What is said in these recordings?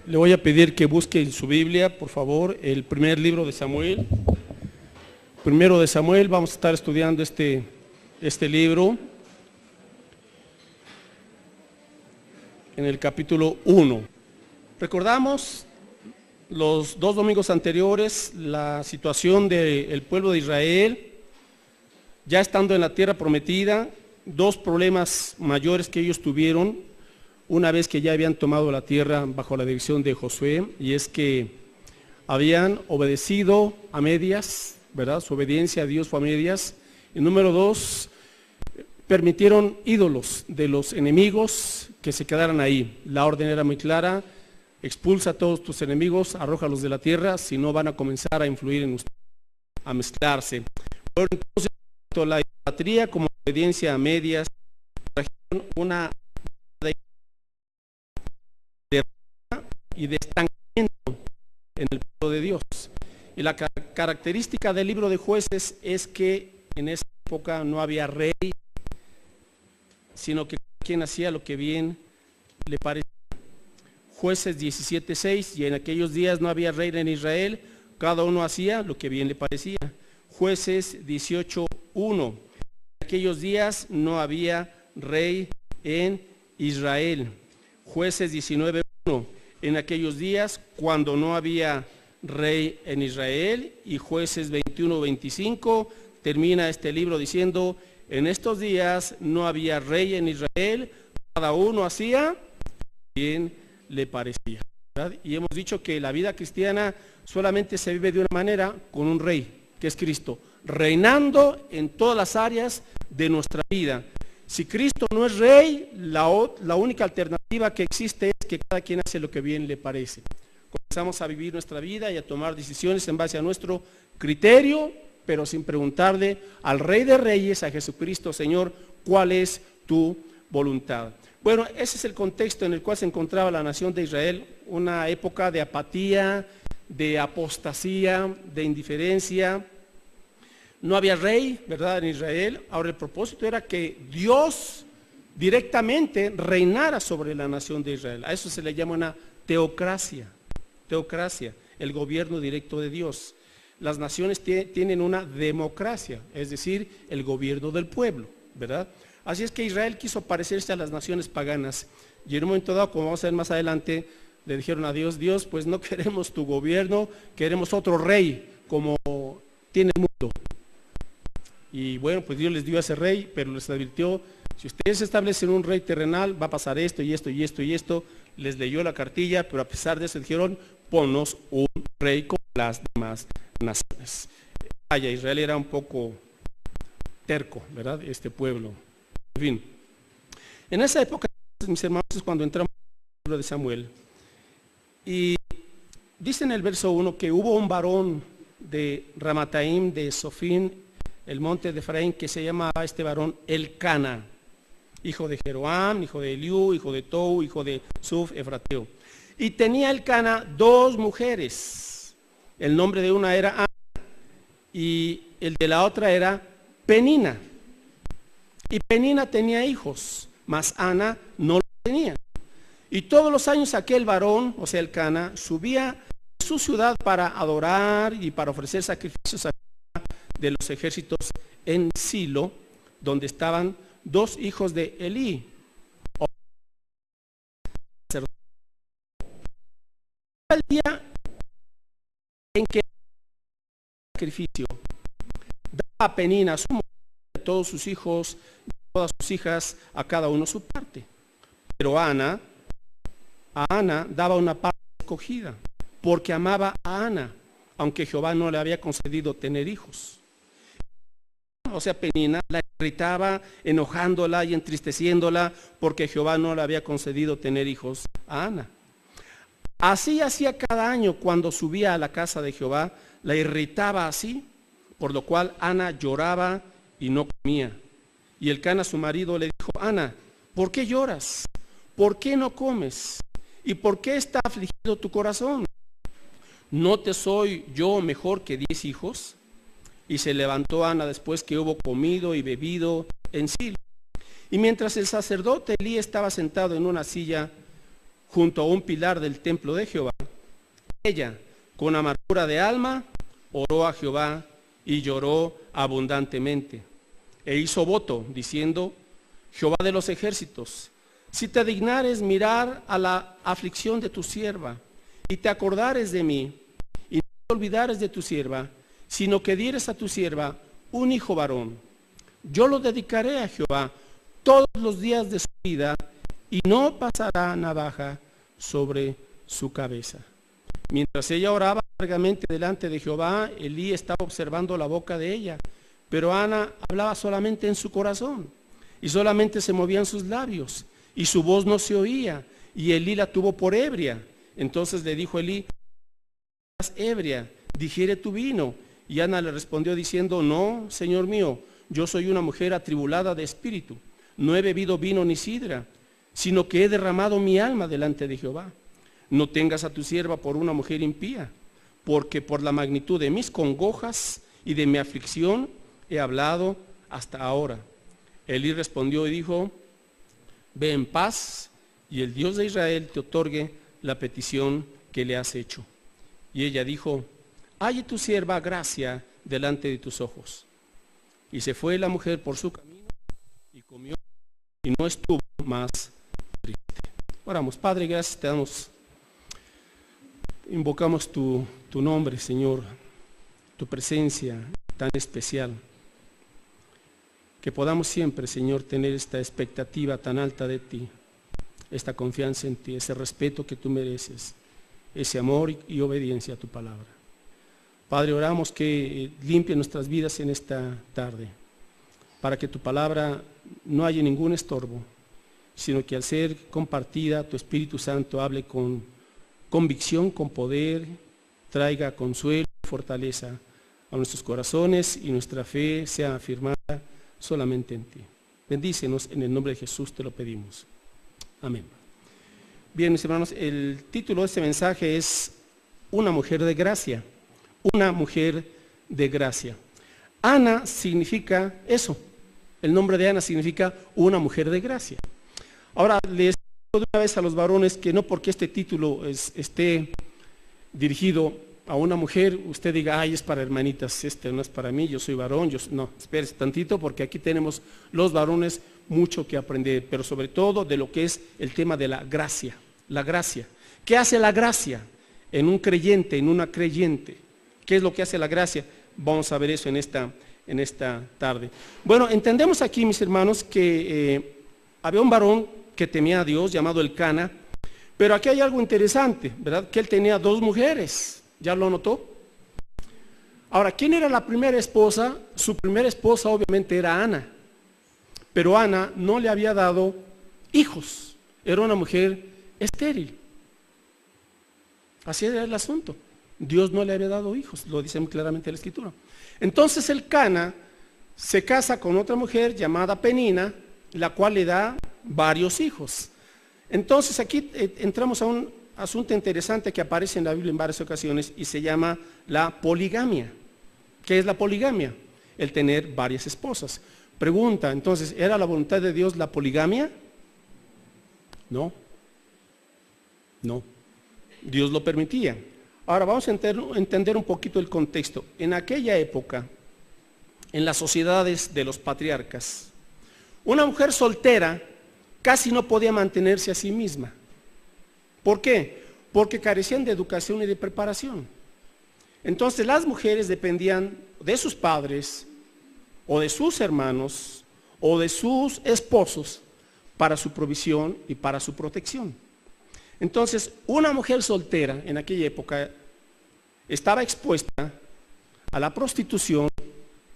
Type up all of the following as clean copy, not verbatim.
Le voy a pedir que busque en su Biblia, por favor, el primer libro de Samuel. Primero de Samuel, vamos a estar estudiando este libro en el capítulo 1. Recordamos los dos domingos anteriores la situación del pueblo de Israel, ya estando en la tierra prometida, dos problemas mayores que ellos tuvieron una vez que ya habían tomado la tierra bajo la dirección de Josué, y es que habían obedecido a medias, ¿verdad? Su obediencia a Dios fue a medias. Y número dos, permitieron ídolos de los enemigos que se quedaran ahí. La orden era muy clara: expulsa a todos tus enemigos, arrójalos de la tierra, si no van a comenzar a influir en ustedes, a mezclarse. Bueno, entonces, tanto la idolatría como la obediencia a medias trajeron una y de estancamiento en el pueblo de Dios. Y la característica del libro de Jueces es que en esa época no había rey, sino que quien hacía lo que bien le parecía. Jueces 17:6, y en aquellos días no había rey en Israel, cada uno hacía lo que bien le parecía. Jueces 18:1, en aquellos días no había rey en Israel. Jueces 19:1, en aquellos días cuando no había rey en Israel. Y Jueces 21:25 termina este libro diciendo: en estos días no había rey en Israel, cada uno hacía bien le parecía, ¿verdad? Y hemos dicho que la vida cristiana solamente se vive de una manera, con un rey, que es Cristo, reinando en todas las áreas de nuestra vida. Si Cristo no es rey, la única alternativa que existe es que cada quien hace lo que bien le parece. Comenzamos a vivir nuestra vida y a tomar decisiones en base a nuestro criterio, pero sin preguntarle al Rey de Reyes, a Jesucristo: Señor, ¿cuál es tu voluntad? Bueno, ese es el contexto en el cual se encontraba la nación de Israel, una época de apatía, de apostasía, de indiferencia. No había rey, ¿verdad?, en Israel. Ahora el propósito era que Dios directamente reinara sobre la nación de Israel. A eso se le llama una teocracia, el gobierno directo de Dios. Las naciones tienen una democracia, es decir, el gobierno del pueblo, ¿verdad? Así es que Israel quiso parecerse a las naciones paganas, y en un momento dado, como vamos a ver más adelante, le dijeron a Dios: Dios, pues no queremos tu gobierno, queremos otro rey como tiene el mundo. Y bueno, pues Dios les dio a ese rey, pero les advirtió: si ustedes establecen un rey terrenal, va a pasar esto y esto y esto y esto. Les leyó la cartilla, pero a pesar de eso dijeron: ponnos un rey como las demás naciones. Vaya, Israel era un poco terco, ¿verdad?, este pueblo. En fin, en esa época, mis hermanos, es cuando entramos en el libro de Samuel. Y dice en el verso 1 que hubo un varón de Ramataim, de Sofín, el monte de Efraín, que se llamaba este varón Elcana, hijo de Jeroam, hijo de Eliú, hijo de Tou, hijo de Suf, Efrateo. Y tenía Elcana dos mujeres. El nombre de una era Ana y el de la otra era Penina. Y Penina tenía hijos, mas Ana no lo tenía. Y todos los años aquel varón, o sea Elcana, subía a su ciudad para adorar y para ofrecer sacrificios a de los ejércitos en Silo, donde estaban dos hijos de Elí. El día en que el sacrificio daba a Penina, a su mujer, a todos sus hijos, a todas sus hijas, a cada uno su parte. Pero a Ana daba una parte escogida, porque amaba a Ana, aunque Jehová no le había concedido tener hijos. O sea, Penina la irritaba, enojándola y entristeciéndola, porque Jehová no le había concedido tener hijos a Ana. Así hacía cada año cuando subía a la casa de Jehová, la irritaba así, por lo cual Ana lloraba y no comía. Y Elcana, su marido, le dijo: Ana, ¿por qué lloras? ¿Por qué no comes? ¿Y por qué está afligido tu corazón? ¿No te soy yo mejor que 10 hijos? Y se levantó Ana después que hubo comido y bebido en Silo. Y mientras el sacerdote Elí estaba sentado en una silla junto a un pilar del templo de Jehová. Ella, con amargura de alma, oró a Jehová y lloró abundantemente. E hizo voto, diciendo: Jehová de los ejércitos, si te dignares mirar a la aflicción de tu sierva, y te acordares de mí, y no te olvidares de tu sierva, sino que dieres a tu sierva un hijo varón, yo lo dedicaré a Jehová todos los días de su vida, y no pasará navaja sobre su cabeza. Mientras ella oraba largamente delante de Jehová, Elí estaba observando la boca de ella, pero Ana hablaba solamente en su corazón, y solamente se movían sus labios, y su voz no se oía, y Elí la tuvo por ebria. Entonces le dijo Elí: ¿estás ebria? Digiere tu vino. Y Ana le respondió diciendo: no, Señor mío, yo soy una mujer atribulada de espíritu, no he bebido vino ni sidra, sino que he derramado mi alma delante de Jehová. No tengas a tu sierva por una mujer impía, porque por la magnitud de mis congojas y de mi aflicción he hablado hasta ahora. Elí respondió y dijo: ve en paz, y el Dios de Israel te otorgue la petición que le has hecho. Y ella dijo: halle tu sierva gracia delante de tus ojos. Y se fue la mujer por su camino y comió, y no estuvo más triste. Oramos. Padre, gracias te damos. Invocamos tu nombre, Señor, tu presencia tan especial. Que podamos siempre, Señor, tener esta expectativa tan alta de ti, esta confianza en ti, ese respeto que tú mereces, ese amor y obediencia a tu palabra. Padre, oramos que limpie nuestras vidas en esta tarde, para que tu palabra no haya ningún estorbo, sino que al ser compartida, tu Espíritu Santo hable con convicción, con poder, traiga consuelo y fortaleza a nuestros corazones, y nuestra fe sea afirmada solamente en ti. Bendícenos, en el nombre de Jesús te lo pedimos. Amén. Bien, mis hermanos, el título de este mensaje es Una mujer de gracia. Una mujer de gracia. Ana significa eso. El nombre de Ana significa una mujer de gracia. Ahora, les digo de una vez a los varones que no porque este título esté dirigido a una mujer, usted diga: ay, es para hermanitas, este no es para mí, yo soy varón. No, espérese tantito, porque aquí tenemos los varones mucho que aprender, pero sobre todo de lo que es el tema de la gracia. La gracia. ¿Qué hace la gracia en un creyente, en una creyente? ¿Qué es lo que hace la gracia? Vamos a ver eso en esta tarde. Bueno, entendemos aquí, mis hermanos, que había un varón que temía a Dios, llamado Elcana, pero aquí hay algo interesante, ¿verdad? Que él tenía 2 mujeres. ¿Ya lo notó? Ahora, ¿quién era la primera esposa? Su primera esposa obviamente era Ana, pero Ana no le había dado hijos, era una mujer estéril. Así era el asunto. Dios no le había dado hijos, lo dice muy claramente la Escritura. Entonces Elcana se casa con otra mujer llamada Penina, la cual le da varios hijos. Entonces aquí entramos a un asunto interesante que aparece en la Biblia en varias ocasiones y se llama la poligamia. ¿Qué es la poligamia? El tener varias esposas. Pregunta, entonces, ¿era la voluntad de Dios la poligamia? No. No. Dios lo permitía. Ahora vamos a entender un poquito el contexto. En aquella época, en las sociedades de los patriarcas, una mujer soltera casi no podía mantenerse a sí misma. ¿Por qué? Porque carecían de educación y de preparación. Entonces las mujeres dependían de sus padres, o de sus hermanos, o de sus esposos, para su provisión y para su protección. Entonces, una mujer soltera en aquella época estaba expuesta a la prostitución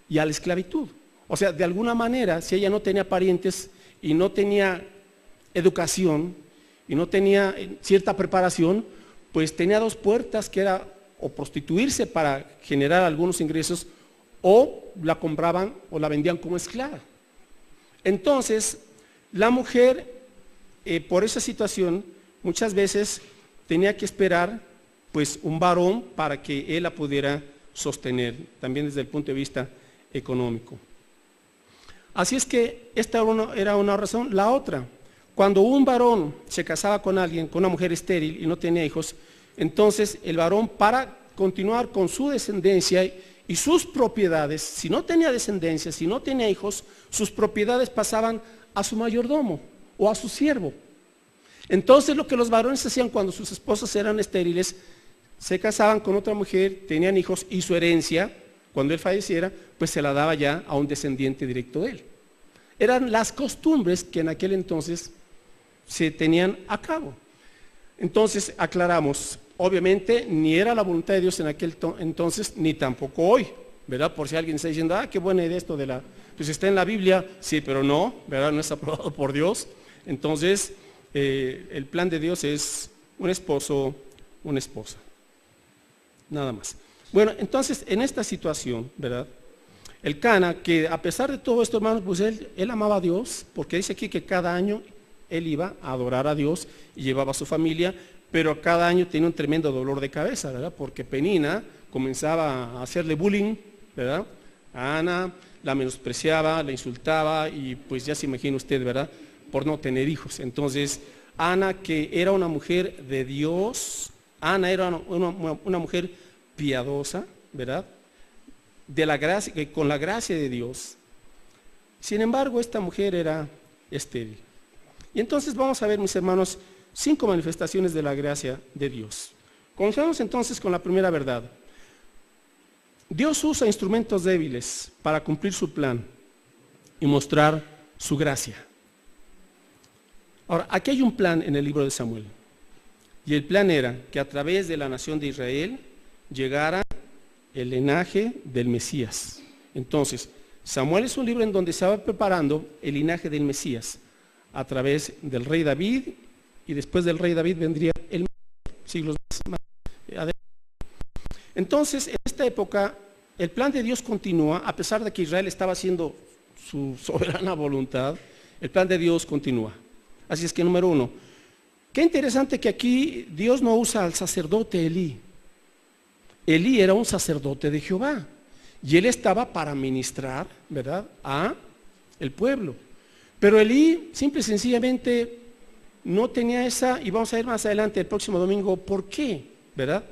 y a la esclavitud. O sea, de alguna manera, si ella no tenía parientes y no tenía educación y no tenía cierta preparación, pues tenía 2 puertas, que era o prostituirse para generar algunos ingresos, o la compraban o la vendían como esclava. Entonces, la mujer, por esa situación, muchas veces tenía que esperar pues un varón para que él la pudiera sostener, también desde el punto de vista económico. Así es que esta era una razón. La otra, Cuando un varón se casaba con alguien, con una mujer estéril y no tenía hijos, entonces el varón, para continuar con su descendencia y sus propiedades, si no tenía descendencia, si no tenía hijos, sus propiedades pasaban a su mayordomo o a su siervo. Entonces lo que los varones hacían cuando sus esposas eran estériles, se casaban con otra mujer, tenían hijos y su herencia, cuando él falleciera, pues se la daba ya a un descendiente directo de él. Eran las costumbres que en aquel entonces se tenían a cabo. Entonces aclaramos, obviamente ni era la voluntad de Dios en aquel entonces, ni tampoco hoy, ¿verdad? Por si alguien está diciendo, qué buena idea esto de la... Pues está en la Biblia, sí, pero no, ¿verdad? No es aprobado por Dios. Entonces, el plan de Dios es un esposo, una esposa. Nada más. Bueno, entonces, en esta situación, ¿verdad? El Cana, que a pesar de todo esto, hermanos, pues él amaba a Dios, porque dice aquí que cada año él iba a adorar a Dios y llevaba a su familia, pero cada año tenía un tremendo dolor de cabeza, ¿verdad? Porque Penina comenzaba a hacerle bullying, ¿verdad? A Ana la menospreciaba, la insultaba y pues ya se imagina usted, ¿verdad? Por no tener hijos. Entonces, Ana, que era una mujer de Dios, Ana era una mujer piadosa, ¿verdad? De la gracia, que con la gracia de Dios. Sin embargo, esta mujer era estéril. Y entonces vamos a ver, mis hermanos, 5 manifestaciones de la gracia de Dios. Comencemos entonces con la primera verdad. Dios usa instrumentos débiles para cumplir su plan y mostrar su gracia. Ahora, aquí hay un plan en el libro de Samuel. Y el plan era que a través de la nación de Israel llegara el linaje del Mesías. Entonces, Samuel es un libro en donde se va preparando el linaje del Mesías a través del rey David, y después del rey David vendría el siglos más adelante. Entonces, en esta época, el plan de Dios continúa, a pesar de que Israel estaba haciendo su soberana voluntad, el plan de Dios continúa. Así es que número 1, qué interesante que aquí Dios no usa al sacerdote Elí. Elí era un sacerdote de Jehová y él estaba para ministrar, ¿verdad?, a el pueblo. Pero Elí simple y sencillamente no tenía esa, y vamos a ver más adelante el próximo domingo por qué, ¿verdad?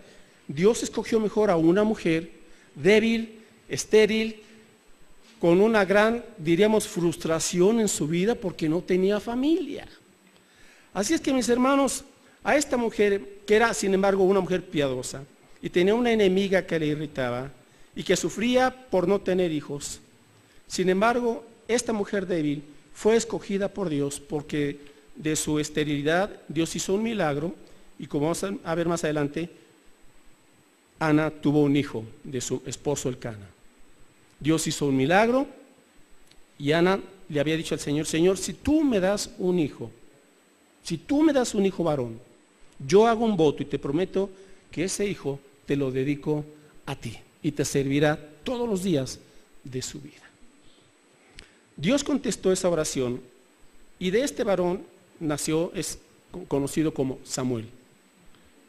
Dios escogió mejor a una mujer débil, estéril, con una gran, diríamos, frustración en su vida porque no tenía familia. Así es que, mis hermanos, a esta mujer, que era sin embargo una mujer piadosa, y tenía una enemiga que le irritaba, y que sufría por no tener hijos, sin embargo, esta mujer débil fue escogida por Dios porque de su esterilidad Dios hizo un milagro, y como vamos a ver más adelante, Ana tuvo un hijo de su esposo el Cana. Dios hizo un milagro y Ana le había dicho al Señor, Señor, si tú me das un hijo, si tú me das un hijo varón, yo hago un voto y te prometo que ese hijo te lo dedico a ti y te servirá todos los días de su vida. Dios contestó esa oración y de este varón nació, es conocido como Samuel.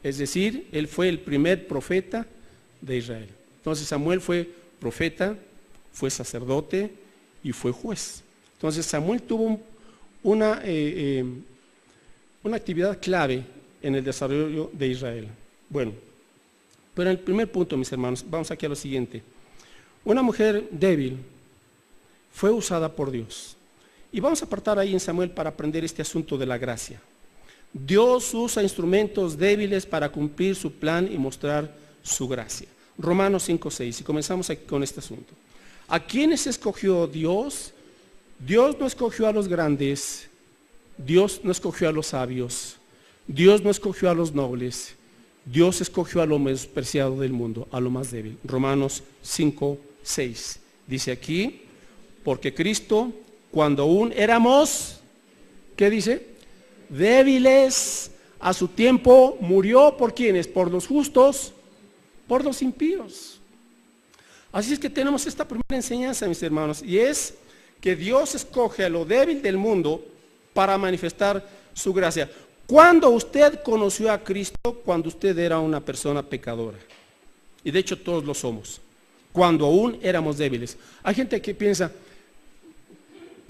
Es decir, él fue el primer profeta de Israel. Entonces Samuel fue profeta, fue sacerdote y fue juez. Entonces Samuel tuvo una actividad clave en el desarrollo de Israel. Bueno, pero en el primer punto, mis hermanos, vamos aquí a lo siguiente. Una mujer débil fue usada por Dios. Y vamos a apartar ahí en Samuel para aprender este asunto de la gracia. Dios usa instrumentos débiles para cumplir su plan y mostrar su gracia. Romanos 5:6, y comenzamos aquí con este asunto. ¿A quiénes escogió Dios? Dios no escogió a los grandes, Dios no escogió a los sabios, Dios no escogió a los nobles, Dios escogió a lo menospreciado del mundo, a lo más débil. Romanos 5:6, dice aquí, porque Cristo, cuando aún éramos, ¿qué dice? Débiles, a su tiempo murió por quienes, por los justos, por los impíos. Así es que tenemos esta primera enseñanza, mis hermanos, y es que Dios escoge a lo débil del mundo para manifestar su gracia. ¿Cuándo usted conoció a Cristo? Cuando usted era una persona pecadora. Y de hecho todos lo somos. Cuando aún éramos débiles. Hay gente que piensa,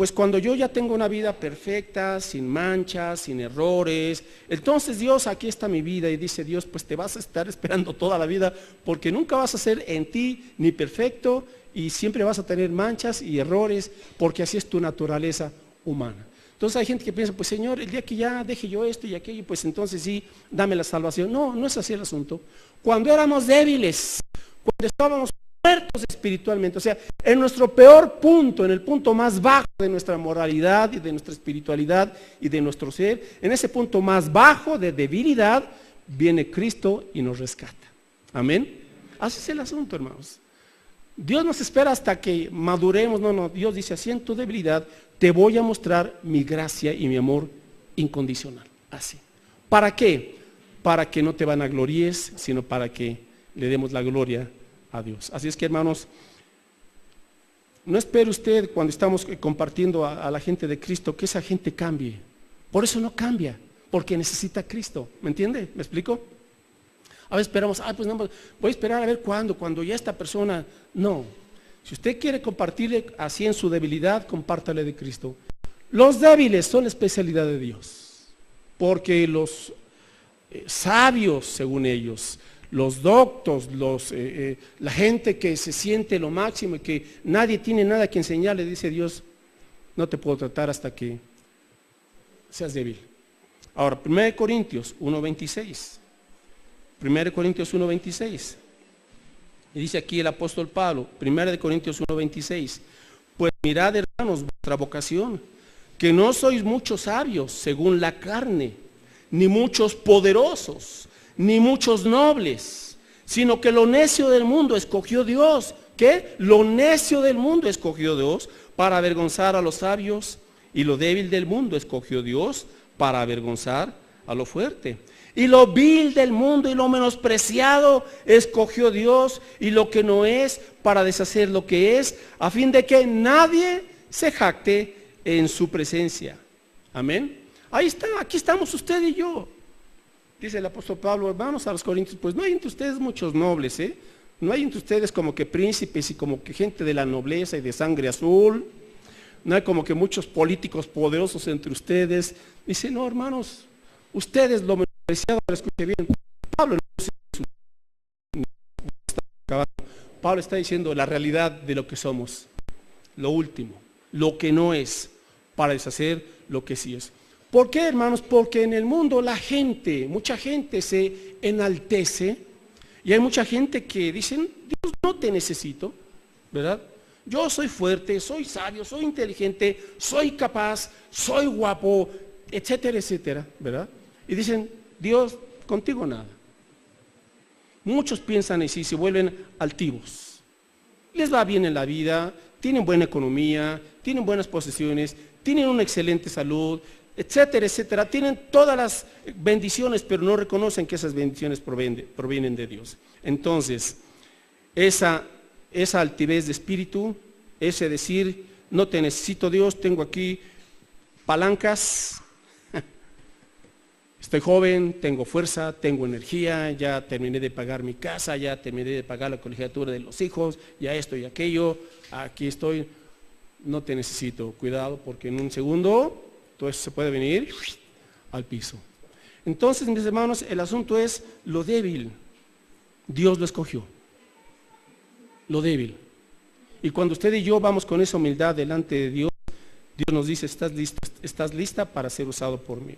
pues cuando yo ya tengo una vida perfecta, sin manchas, sin errores, entonces Dios, aquí está mi vida, y dice Dios, pues te vas a estar esperando toda la vida, porque nunca vas a ser en ti ni perfecto, y siempre vas a tener manchas y errores, porque así es tu naturaleza humana. Entonces hay gente que piensa, pues Señor, el día que ya deje yo esto y aquello, pues entonces sí, dame la salvación. No, no es así el asunto. Cuando éramos débiles, cuando estábamos muertos espiritualmente, o sea, en nuestro peor punto, en el punto más bajo de nuestra moralidad y de nuestra espiritualidad y de nuestro ser, en ese punto más bajo de debilidad, viene Cristo y nos rescata. Amén. Así es el asunto, hermanos. Dios nos espera hasta que maduremos. No, Dios dice, así en tu debilidad te voy a mostrar mi gracia y mi amor incondicional. Así. ¿Para qué? Para que no te vanaglories, sino para que le demos la gloria a Dios. Así es que, hermanos, no espere usted cuando estamos compartiendo a la gente de Cristo que esa gente cambie. Por eso no cambia, porque necesita a Cristo. ¿Me entiende? ¿Me explico? A veces esperamos, pues no, voy a esperar a ver cuando ya esta persona. No, si usted quiere compartirle así en su debilidad, compártale de Cristo. Los débiles son la especialidad de Dios, porque los sabios, según ellos, los doctos, la gente que se siente lo máximo y que nadie tiene nada que enseñarle, dice Dios, no te puedo tratar hasta que seas débil. Ahora, 1 Corintios 1:26. 1 Corintios 1:26. Y dice aquí el apóstol Pablo, 1 Corintios 1:26. Pues mirad, hermanos, vuestra vocación, que no sois muchos sabios según la carne, ni muchos poderosos, ni muchos nobles, sino que lo necio del mundo escogió Dios. ¿Qué? Lo necio del mundo escogió Dios para avergonzar a los sabios, y lo débil del mundo escogió Dios para avergonzar a lo fuerte. Y lo vil del mundo y lo menospreciado escogió Dios, y lo que no es para deshacer lo que es, a fin de que nadie se jacte en su presencia. Amén. Ahí está, aquí estamos usted y yo. Dice el apóstol Pablo, hermanos, a los corintios, pues no hay entre ustedes muchos nobles, no hay entre ustedes como que príncipes y como que gente de la nobleza y de sangre azul, no hay como que muchos políticos poderosos entre ustedes. Dice, no, hermanos, ustedes lo menospreciado, escuche bien, Pablo está diciendo la realidad de lo que somos, lo último, lo que no es, para deshacer lo que sí es. ¿Por qué, hermanos? Porque en el mundo mucha gente se enaltece, y hay mucha gente que dicen, Dios, no te necesito, ¿verdad? Yo soy fuerte, soy sabio, soy inteligente, soy capaz, soy guapo, etcétera, etcétera, ¿verdad? Y dicen, Dios, contigo nada. Muchos piensan así, se vuelven altivos. Les va bien en la vida, tienen buena economía, tienen buenas posesiones, tienen una excelente salud, etcétera, etcétera. Tienen todas las bendiciones, pero no reconocen que esas bendiciones provienen de Dios. Entonces, esa altivez de espíritu, ese decir, no te necesito Dios, tengo aquí palancas, estoy joven, tengo fuerza, tengo energía, ya terminé de pagar mi casa, ya terminé de pagar la colegiatura de los hijos, ya esto y aquello, aquí estoy, no te necesito, cuidado, porque en un segundo todo eso se puede venir al piso. Entonces, mis hermanos, el asunto es lo débil. Dios lo escogió, lo débil. Y cuando usted y yo vamos con esa humildad delante de Dios, Dios nos dice, estás lista para ser usado por mí.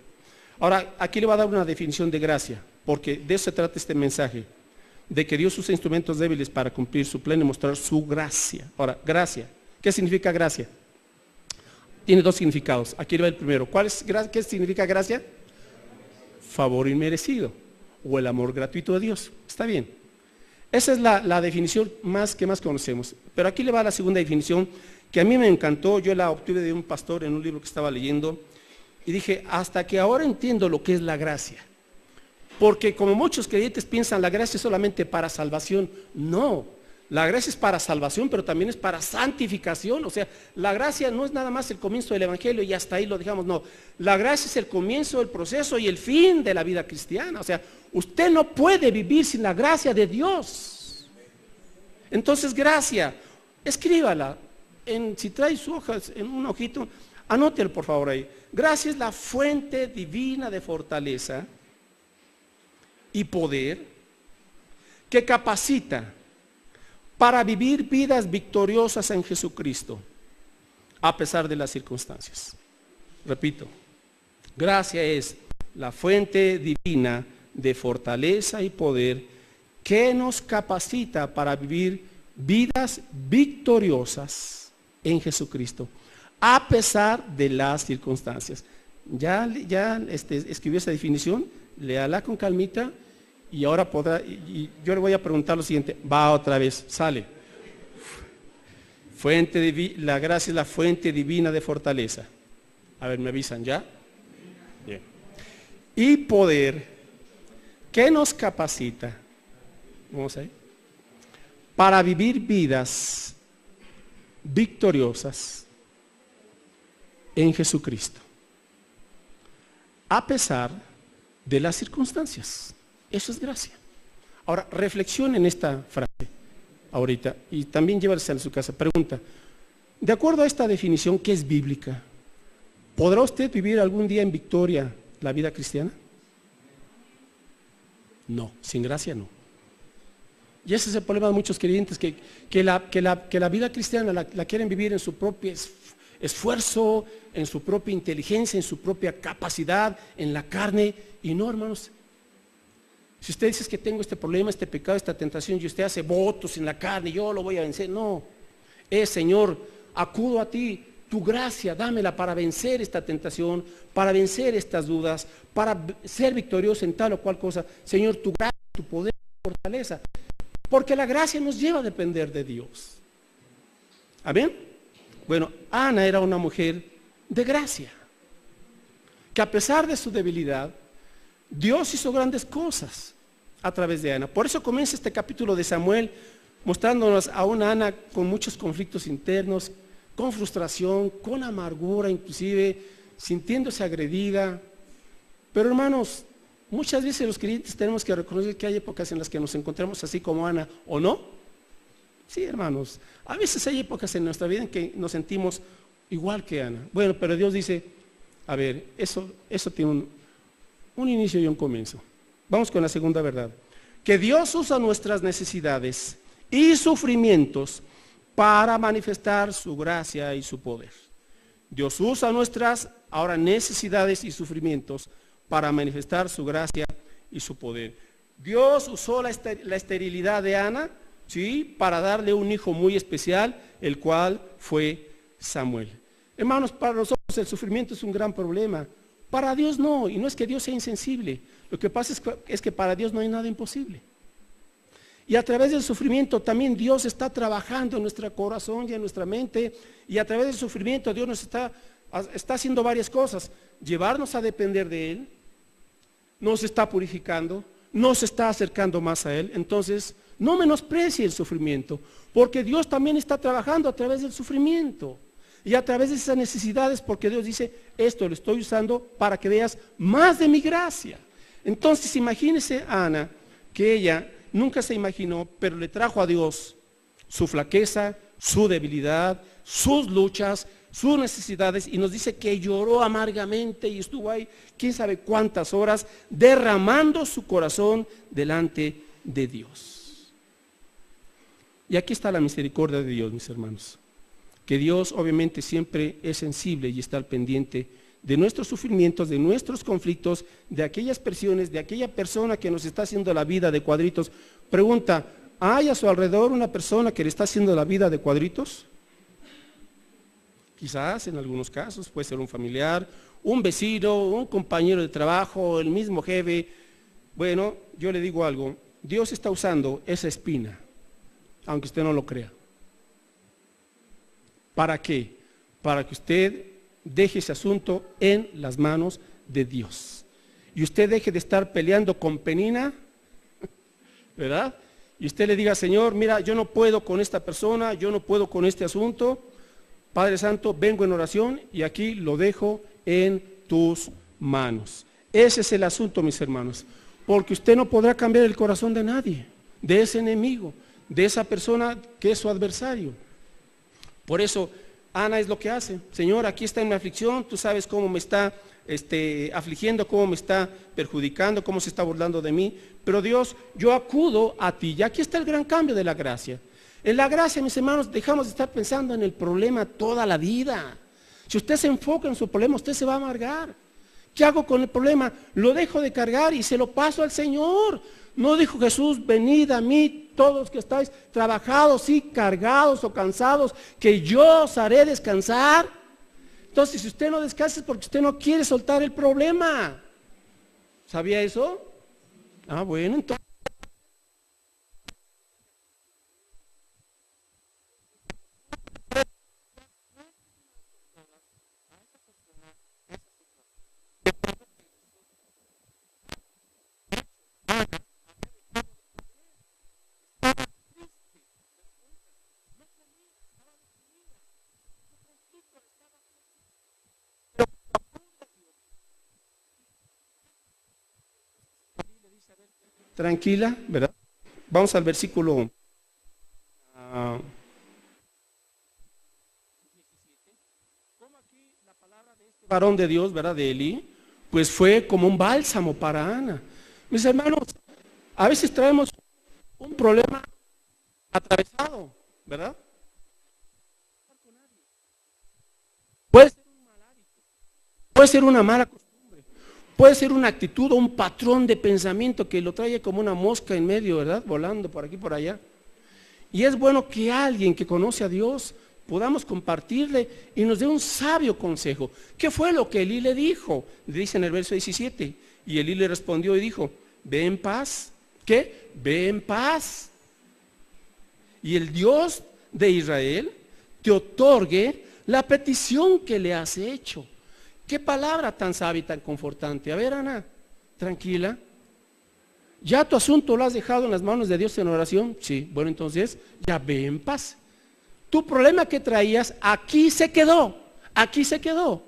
Ahora, aquí le va a dar una definición de gracia, porque de eso se trata este mensaje, de que Dios usa instrumentos débiles para cumplir su plan y mostrar su gracia. Ahora, gracia, ¿qué significa gracia? Tiene dos significados. Aquí le va el primero. ¿Qué significa gracia? Favor inmerecido, o el amor gratuito de Dios. Está bien. Esa es la definición que más conocemos. Pero aquí le va la segunda definición, que a mí me encantó. Yo la obtuve de un pastor en un libro que estaba leyendo, y dije, hasta que ahora entiendo lo que es la gracia. Porque como muchos creyentes piensan, la gracia es solamente para salvación. No, la gracia es para salvación, pero también es para santificación. O sea, la gracia no es nada más el comienzo del evangelio y hasta ahí lo dejamos. No, la gracia es el comienzo del proceso y el fin de la vida cristiana. O sea, usted no puede vivir sin la gracia de Dios. Entonces, gracia, escríbala. si trae sus hojas en un ojito, anótelo por favor ahí. Gracia es la fuente divina de fortaleza y poder que capacita para vivir vidas victoriosas en Jesucristo, a pesar de las circunstancias. Repito, gracia es la fuente divina de fortaleza y poder que nos capacita para vivir vidas victoriosas en Jesucristo, a pesar de las circunstancias. Ya escribió esa definición, léala con calmita y ahora podrá, y yo le voy a preguntar lo siguiente, va otra vez, sale. La gracia es la fuente divina de fortaleza. A ver, ¿me avisan ya? Bien. Y poder que nos capacita, vamos ahí, para vivir vidas victoriosas en Jesucristo, a pesar de las circunstancias. Eso es gracia. Ahora, reflexionen en esta frase ahorita y también llévensela a su casa. Pregunta, de acuerdo a esta definición que es bíblica, ¿podrá usted vivir algún día en victoria la vida cristiana? No, sin gracia no. Y ese es el problema de muchos creyentes que la vida cristiana la quieren vivir en su propio esfuerzo, en su propia inteligencia, en su propia capacidad, en la carne. Y no, hermanos, si usted dice que tengo este problema, este pecado, esta tentación, y usted hace votos en la carne, yo lo voy a vencer, no. Señor, acudo a ti, tu gracia, dámela para vencer esta tentación, para vencer estas dudas, para ser victorioso en tal o cual cosa. Señor, tu gracia, tu poder, tu fortaleza. Porque la gracia nos lleva a depender de Dios. ¿Amén? Bueno, Ana era una mujer de gracia, que a pesar de su debilidad, Dios hizo grandes cosas a través de Ana. Por eso comienza este capítulo de Samuel mostrándonos a una Ana con muchos conflictos internos, con frustración, con amargura, inclusive sintiéndose agredida. Pero hermanos, muchas veces los creyentes tenemos que reconocer que hay épocas en las que nos encontramos así como Ana, ¿o no? Sí, hermanos, a veces hay épocas en nuestra vida en que nos sentimos igual que Ana. Bueno, pero Dios dice, a ver, eso tiene un inicio y un comienzo. Vamos con la segunda verdad. Que Dios usa nuestras necesidades y sufrimientos para manifestar su gracia y su poder. Dios usa nuestras ahora necesidades y sufrimientos para manifestar su gracia y su poder. Dios usó la esterilidad de Ana, ¿sí?, para darle un hijo muy especial, el cual fue Samuel. Hermanos, para nosotros el sufrimiento es un gran problema. Para Dios no, y no es que Dios sea insensible. Lo que pasa es que para Dios no hay nada imposible. Y a través del sufrimiento también Dios está trabajando en nuestro corazón y en nuestra mente. Y a través del sufrimiento Dios nos está haciendo varias cosas. Llevarnos a depender de Él, nos está purificando, nos está acercando más a Él. Entonces, no menosprecie el sufrimiento, porque Dios también está trabajando a través del sufrimiento. Y a través de esas necesidades, porque Dios dice, esto lo estoy usando para que veas más de mi gracia. Entonces, imagínese a Ana, que ella nunca se imaginó, pero le trajo a Dios su flaqueza, su debilidad, sus luchas, sus necesidades, y nos dice que lloró amargamente y estuvo ahí, quién sabe cuántas horas, derramando su corazón delante de Dios. Y aquí está la misericordia de Dios, mis hermanos. Que Dios obviamente siempre es sensible y está al pendiente de nuestros sufrimientos, de nuestros conflictos, de aquellas presiones, de aquella persona que nos está haciendo la vida de cuadritos. Pregunta, ¿hay a su alrededor una persona que le está haciendo la vida de cuadritos? Quizás en algunos casos puede ser un familiar, un vecino, un compañero de trabajo, el mismo jefe. Bueno, yo le digo algo, Dios está usando esa espina, aunque usted no lo crea. ¿Para qué? Para que usted deje ese asunto en las manos de Dios. Y usted deje de estar peleando con Penina, ¿verdad? Y usted le diga, Señor, mira, yo no puedo con esta persona, yo no puedo con este asunto. Padre Santo, vengo en oración y aquí lo dejo en tus manos. Ese es el asunto, mis hermanos. Porque usted no podrá cambiar el corazón de nadie, de ese enemigo, de esa persona que es su adversario. Por eso Ana es lo que hace. Señor, aquí está en mi aflicción, tú sabes cómo me está afligiendo, cómo me está perjudicando, cómo se está burlando de mí. Pero Dios, yo acudo a ti. Y aquí está el gran cambio de la gracia. En la gracia, mis hermanos, dejamos de estar pensando en el problema toda la vida. Si usted se enfoca en su problema, usted se va a amargar. ¿Qué hago con el problema? Lo dejo de cargar y se lo paso al Señor. ¿No dijo Jesús, venid a mí todos los que estáis trabajados y cargados o cansados, que yo os haré descansar? Entonces, si usted no descansa es porque usted no quiere soltar el problema. ¿Sabía eso? Ah, bueno, entonces. Tranquila, ¿verdad? Vamos al versículo ah, varón de Dios, ¿verdad? De Elí, pues fue como un bálsamo para Ana. Mis hermanos, a veces traemos un problema atravesado, ¿verdad? Puede ser un mal hábito, puede ser una mala costumbre, puede ser una actitud o un patrón de pensamiento que lo trae como una mosca en medio, ¿verdad? Volando por aquí, por allá. Y es bueno que alguien que conoce a Dios podamos compartirle y nos dé un sabio consejo. ¿Qué fue lo que Elí le dijo? Dice en el verso 17. Y Elí le respondió y dijo, ve en paz. ¿Qué? Ve en paz. Y el Dios de Israel te otorgue la petición que le has hecho. Qué palabra tan sabia y tan confortante. A ver, Ana, tranquila. ¿Ya tu asunto lo has dejado en las manos de Dios en oración? Sí, bueno, entonces ya ve en paz. Tu problema que traías aquí se quedó, aquí se quedó.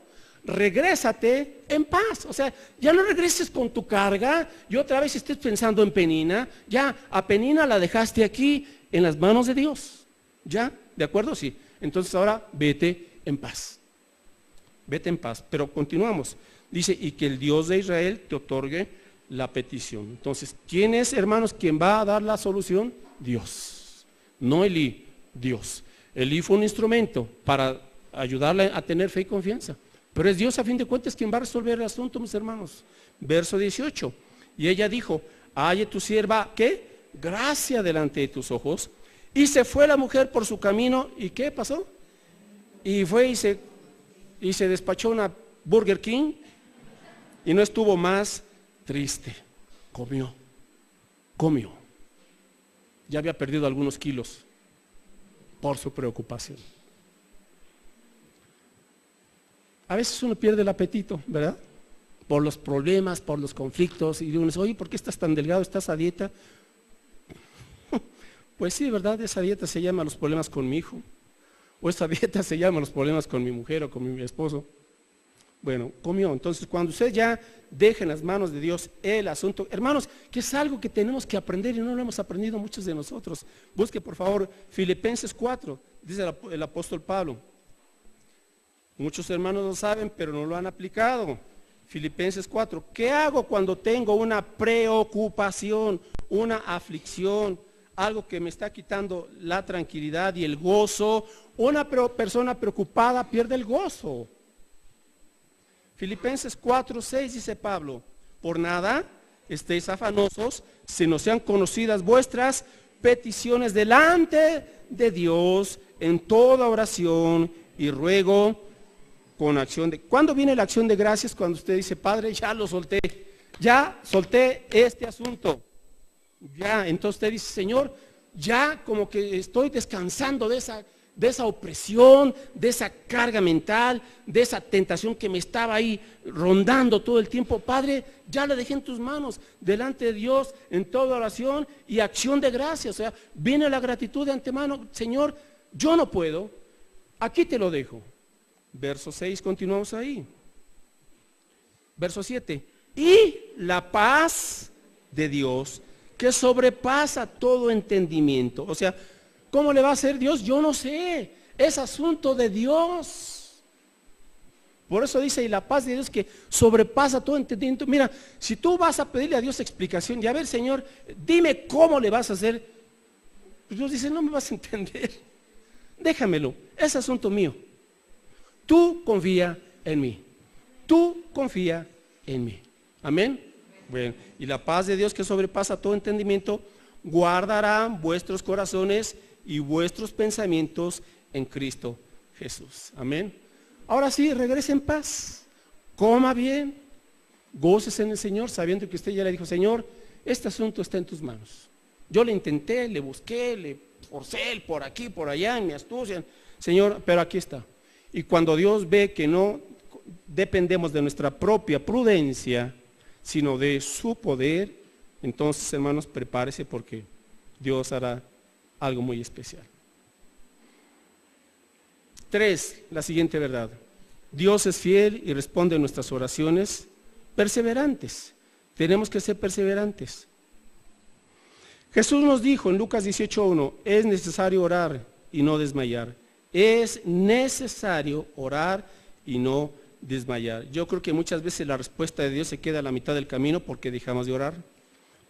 Regrésate en paz. O sea, ya no regreses con tu carga y otra vez estés pensando en Penina. Ya, a Penina la dejaste aquí en las manos de Dios. ¿Ya? ¿De acuerdo? Sí. Entonces ahora vete en paz. Vete en paz. Pero continuamos. Dice, y que el Dios de Israel te otorgue la petición. Entonces, ¿quién es, hermanos, quien va a dar la solución? Dios. No Elí, Dios. Elí fue un instrumento para ayudarle a tener fe y confianza. Pero es Dios a fin de cuentas quien va a resolver el asunto, mis hermanos. Verso 18. Y ella dijo, halle tu sierva, ¿qué? Gracia delante de tus ojos. Y se fue la mujer por su camino. ¿Y qué pasó? Y fue y se despachó una Burger King y no estuvo más triste. Comió. Ya había perdido algunos kilos por su preocupación. A veces uno pierde el apetito, ¿verdad? Por los problemas, por los conflictos. Y uno dice, oye, ¿por qué estás tan delgado? ¿Estás a dieta? Pues sí, ¿verdad? Esa dieta se llama los problemas con mi hijo. O esa dieta se llama los problemas con mi mujer o con mi esposo. Bueno, comió. Entonces, cuando usted ya deja en las manos de Dios el asunto, hermanos, que es algo que tenemos que aprender y no lo hemos aprendido muchos de nosotros. Busque, por favor, Filipenses 4, dice el apóstol Pablo. Muchos hermanos lo saben, pero no lo han aplicado. Filipenses 4. ¿Qué hago cuando tengo una preocupación, una aflicción, algo que me está quitando la tranquilidad y el gozo? Una persona preocupada pierde el gozo. Filipenses 4:6 dice Pablo, por nada estéis afanosos, si no sean conocidas vuestras peticiones delante de Dios en toda oración y ruego con acción de... ¿Cuándo viene la acción de gracias? Cuando usted dice, Padre, ya lo solté, ya solté este asunto. Ya, entonces usted dice, Señor, ya como que estoy descansando de esa opresión, de esa carga mental, de esa tentación que me estaba ahí rondando todo el tiempo. Padre, ya la dejé en tus manos, delante de Dios, en toda oración y acción de gracias. O sea, viene la gratitud de antemano. Señor, yo no puedo, aquí te lo dejo. Verso 6, continuamos ahí. Verso 7. Y la paz de Dios, que sobrepasa todo entendimiento. O sea, ¿cómo le va a hacer Dios? Yo no sé. Es asunto de Dios. Por eso dice, y la paz de Dios que sobrepasa todo entendimiento. Mira, si tú vas a pedirle a Dios explicación, y a ver, Señor, dime cómo le vas a hacer, pues Dios dice, no me vas a entender. Déjamelo, es asunto mío. Tú confía en mí. Tú confía en mí. Amén. Bueno, y la paz de Dios que sobrepasa todo entendimiento, guardará vuestros corazones y vuestros pensamientos en Cristo Jesús. Amén. Ahora sí, regrese en paz, coma bien, gócese en el Señor, sabiendo que usted ya le dijo, Señor, este asunto está en tus manos. Yo le intenté, le busqué, le forcé por aquí, por allá, en mi astucia, Señor, pero aquí está. Y cuando Dios ve que no dependemos de nuestra propia prudencia, sino de su poder, entonces, hermanos, prepárese porque Dios hará algo muy especial. 3, la siguiente verdad. Dios es fiel y responde a nuestras oraciones perseverantes. Tenemos que ser perseverantes. Jesús nos dijo en Lucas 18:1, es necesario orar y no desmayar. Es necesario orar y no desmayar. Yo creo que muchas veces la respuesta de Dios se queda a la mitad del camino porque dejamos de orar,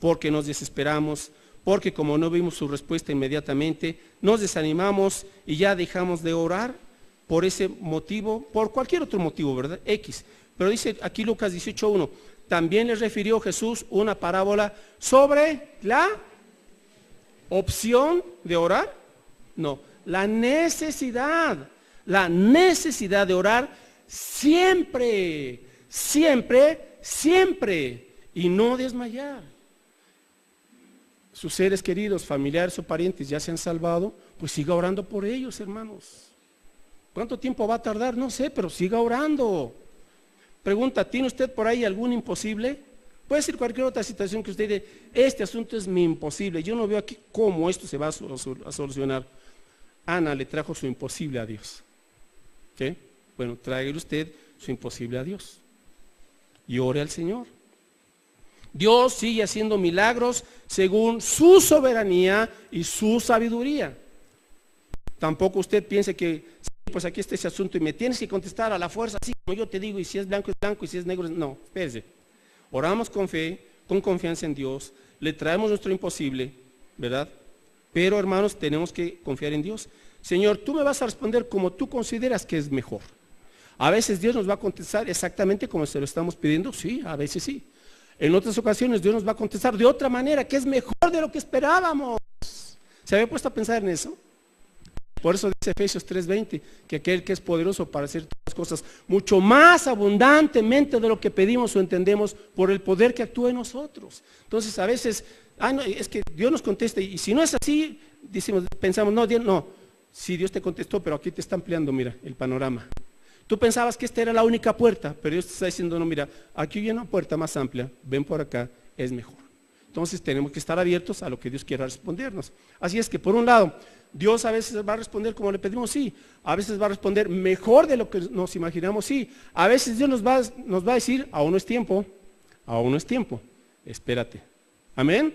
porque nos desesperamos, porque como no vimos su respuesta inmediatamente, nos desanimamos y ya dejamos de orar por ese motivo, por cualquier otro motivo, ¿verdad? X. Pero dice aquí Lucas 18:1, también les refirió Jesús una parábola sobre la opción de orar. No, la necesidad de orar siempre, siempre, siempre, y no desmayar. Sus seres queridos, familiares o parientes ya se han salvado, pues siga orando por ellos, hermanos. ¿Cuánto tiempo va a tardar? No sé, pero siga orando. Pregunta, ¿tiene usted por ahí algún imposible? Puede ser cualquier otra situación que usted diga, este asunto es mi imposible, yo no veo aquí cómo esto se va a solucionar. Ana le trajo su imposible a Dios. ¿Qué? Bueno, tráigale usted su imposible a Dios y ore al Señor. Dios sigue haciendo milagros según su soberanía y su sabiduría. Tampoco usted piense que, pues aquí está ese asunto y me tienes que contestar a la fuerza, así como yo te digo, y si es blanco y si es negro, no, espérese. Oramos con fe, con confianza en Dios, le traemos nuestro imposible, ¿verdad? Pero hermanos, tenemos que confiar en Dios. Señor, tú me vas a responder como tú consideras que es mejor. A veces Dios nos va a contestar exactamente como se lo estamos pidiendo, sí, a veces sí. En otras ocasiones Dios nos va a contestar de otra manera, que es mejor de lo que esperábamos. ¿Se había puesto a pensar en eso? Por eso dice Efesios 3:20, que aquel que es poderoso para hacer todas las cosas mucho más abundantemente de lo que pedimos o entendemos por el poder que actúa en nosotros. Entonces a veces, no, es que Dios nos contesta y si no es así, pensamos, no, Dios, no. Sí, Dios te contestó, pero aquí te está ampliando, mira, el panorama. Tú pensabas que esta era la única puerta, pero Dios te está diciendo, no, mira, aquí hay una puerta más amplia, ven por acá, es mejor. Entonces tenemos que estar abiertos a lo que Dios quiera respondernos. Así es que por un lado, Dios a veces va a responder como le pedimos, sí. A veces va a responder mejor de lo que nos imaginamos, sí. A veces Dios nos va a decir, aún no es tiempo, espérate. ¿Amén?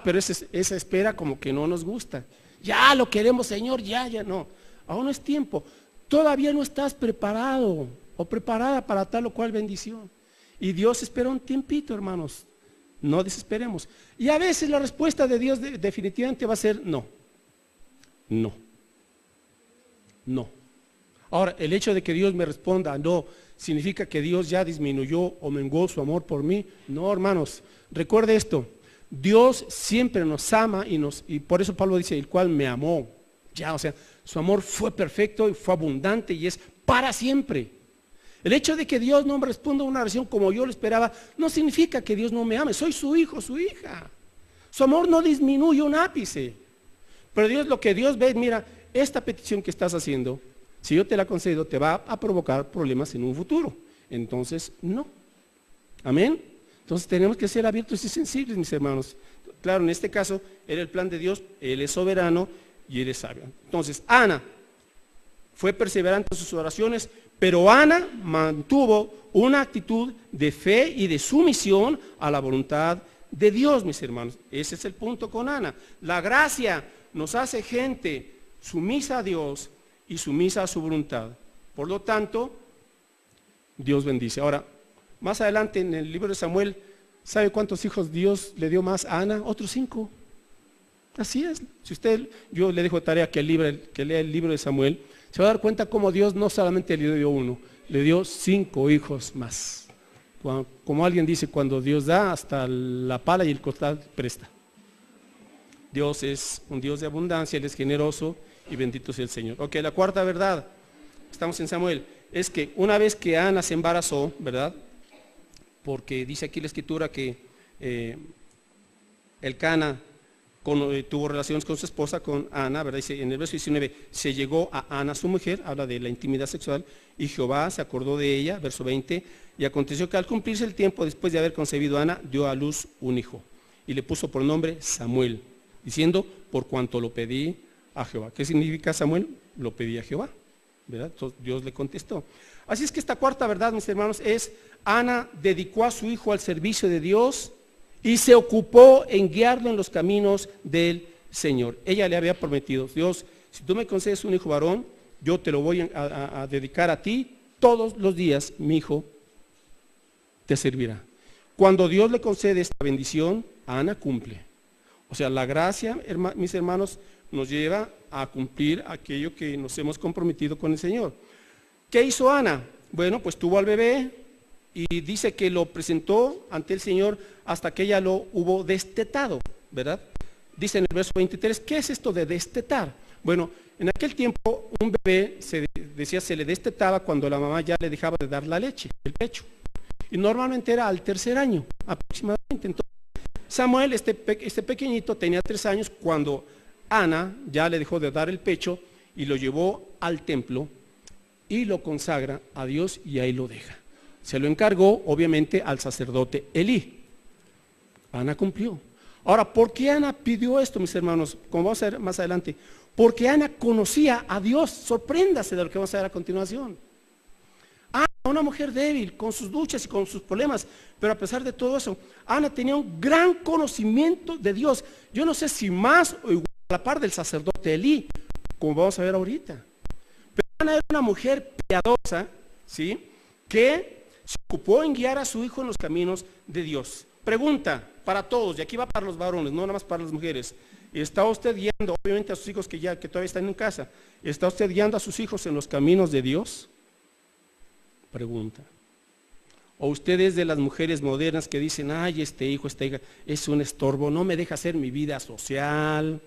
Pero esa espera como que no nos gusta. Ya lo queremos, Señor, ya no. Aún no es tiempo. Todavía no estás preparado o preparada para tal o cual bendición. Y Dios espera un tiempito, hermanos. No desesperemos. Y a veces la respuesta de Dios definitivamente va a ser no. No. Ahora, el hecho de que Dios me responda no, ¿significa que Dios ya disminuyó o menguó su amor por mí? No, hermanos. Recuerde esto. Dios siempre nos ama y por eso Pablo dice, el cual me amó. Ya, o sea, su amor fue perfecto y fue abundante y es para siempre. El hecho de que Dios no me responda a una oración como yo lo esperaba, no significa que Dios no me ame. Soy su hijo, su hija. Su amor no disminuye un ápice. Pero Dios, lo que Dios ve, mira, esta petición que estás haciendo, si yo te la concedo, te va a provocar problemas en un futuro. Entonces, no. Amén. Entonces tenemos que ser abiertos y sensibles, mis hermanos. Claro, en este caso, era el plan de Dios, Él es soberano y Él es sabio. Entonces, Ana fue perseverante en sus oraciones, pero Ana mantuvo una actitud de fe y de sumisión a la voluntad de Dios, mis hermanos. Ese es el punto con Ana. La gracia nos hace gente sumisa a Dios y sumisa a su voluntad. Por lo tanto, Dios bendice. Ahora, más adelante en el libro de Samuel, ¿sabe cuántos hijos Dios le dio más a Ana? Otros 5. Así es. Si usted, yo le dejo de tarea que lea el libro de Samuel, se va a dar cuenta cómo Dios no solamente le dio 1, le dio 5 hijos más. Como alguien dice, cuando Dios da, hasta la pala y el costal presta. Dios es un Dios de abundancia, Él es generoso y bendito sea el Señor. Ok, la cuarta verdad, estamos en Samuel, es que una vez que Ana se embarazó, ¿verdad? Porque dice aquí la escritura que Elcana tuvo relaciones con su esposa, con Ana, ¿verdad? Dice en el verso 19, se llegó a Ana su mujer, habla de la intimidad sexual, y Jehová se acordó de ella, verso 20, y aconteció que al cumplirse el tiempo, después de haber concebido a Ana, dio a luz un hijo, y le puso por nombre Samuel, diciendo, por cuanto lo pedí a Jehová. ¿Qué significa Samuel? Lo pedí a Jehová, ¿verdad? Entonces Dios le contestó. Así es que esta cuarta verdad, mis hermanos, es Ana dedicó a su hijo al servicio de Dios y se ocupó en guiarlo en los caminos del Señor. Ella le había prometido, Dios, si tú me concedes un hijo varón, yo te lo voy a dedicar a ti todos los días, mi hijo te servirá. Cuando Dios le concede esta bendición, Ana cumple. O sea, la gracia, mis hermanos, nos lleva a cumplir aquello que nos hemos comprometido con el Señor. ¿Qué hizo Ana? Bueno, pues tuvo al bebé y dice que lo presentó ante el Señor hasta que ella lo hubo destetado, ¿verdad? Dice en el verso 23, ¿qué es esto de destetar? Bueno, en aquel tiempo un bebé se le destetaba cuando la mamá ya le dejaba de dar la leche, el pecho. Y normalmente era al 3er año aproximadamente. Entonces, Samuel, este pequeñito, tenía 3 años cuando Ana ya le dejó de dar el pecho y lo llevó al templo y lo consagra a Dios y ahí lo deja. Se lo encargó obviamente al sacerdote Elí. Ana cumplió. Ahora, ¿por qué Ana pidió esto, mis hermanos? Como vamos a ver más adelante. Porque Ana conocía a Dios. Sorpréndase de lo que vamos a ver a continuación. Ana, una mujer débil, con sus luchas y con sus problemas, pero a pesar de todo eso, Ana tenía un gran conocimiento de Dios. Yo no sé si más o igual a la par del sacerdote Elí, como vamos a ver ahorita. Pero Ana era una mujer piadosa, ¿sí?, que se ocupó en guiar a su hijo en los caminos de Dios. Pregunta para todos, y aquí va para los varones, no nada más para las mujeres. ¿Está usted guiando, obviamente, a sus hijos que todavía están en casa? ¿Está usted guiando a sus hijos en los caminos de Dios? Pregunta. ¿O usted es de las mujeres modernas que dicen, ay, este hijo, esta hija es un estorbo, no me deja hacer mi vida social,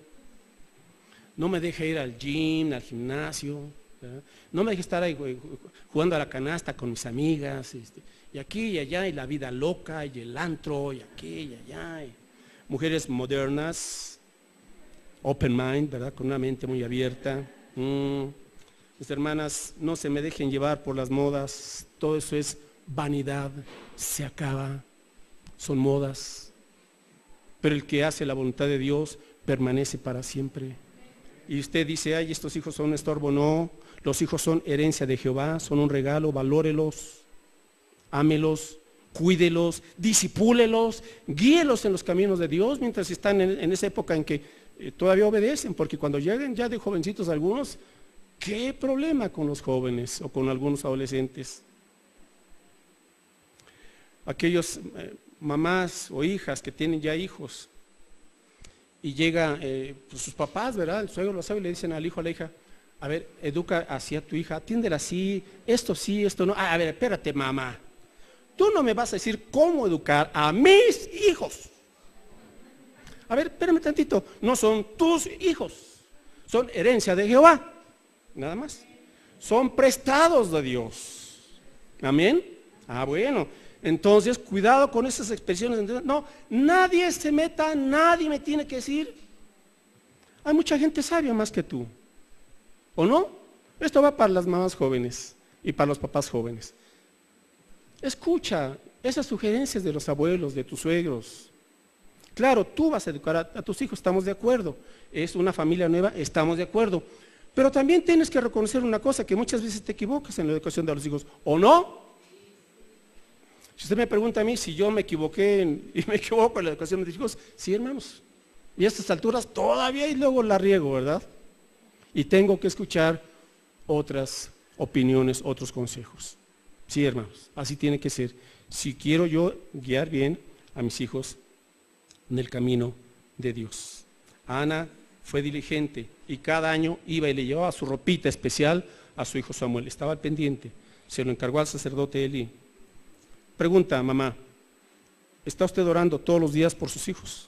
no me deja ir al gym, al gimnasio, ¿verdad? No me deja estar ahí jugando a la canasta con mis amigas, y aquí y allá, y la vida loca, y el antro, y aquí y allá? Mujeres modernas, open mind, ¿verdad? Con una mente muy abierta. Mis hermanas, no se me dejen llevar por las modas, todo eso es vanidad, se acaba, son modas, pero el que hace la voluntad de Dios permanece para siempre. Y usted dice, ay, estos hijos son un estorbo. No, los hijos son herencia de Jehová, son un regalo, valórelos, ámelos, cuídelos, disipúlelos, guíelos en los caminos de Dios mientras están en esa época en que todavía obedecen, porque cuando lleguen ya de jovencitos algunos, ¿qué problema con los jóvenes o con algunos adolescentes? Aquellos mamás o hijas que tienen ya hijos y llega pues sus papás, ¿verdad? El suegro lo sabe y le dicen al hijo, a la hija, a ver, educa así a tu hija, atiéndela así, esto no. A ver, espérate, mamá. Tú no me vas a decir cómo educar a mis hijos. A ver, espérame tantito, no son tus hijos, son herencia de Jehová, nada más. Son prestados de Dios. Amén. Bueno, entonces cuidado con esas expresiones. No, nadie se meta, nadie me tiene que decir. Hay mucha gente sabia más que tú, ¿o no? Esto va para las mamás jóvenes y para los papás jóvenes. Escucha esas sugerencias de los abuelos, de tus suegros. Claro, tú vas a educar a tus hijos, estamos de acuerdo. Es una familia nueva, estamos de acuerdo. Pero también tienes que reconocer una cosa, que muchas veces te equivocas en la educación de los hijos, ¿o no? Si usted me pregunta a mí si yo me equivoqué y me equivoco en la educación de mis hijos, sí, hermanos. Y a estas alturas todavía y luego la riego, ¿verdad? y tengo que escuchar otras opiniones, otros consejos. Sí, hermanos, así tiene que ser. Si quiero yo guiar bien a mis hijos en el camino de Dios. Ana fue diligente y cada año iba y le llevaba su ropita especial a su hijo Samuel. Estaba al pendiente, se lo encargó al sacerdote Elí. Pregunta, mamá, ¿está usted orando todos los días por sus hijos?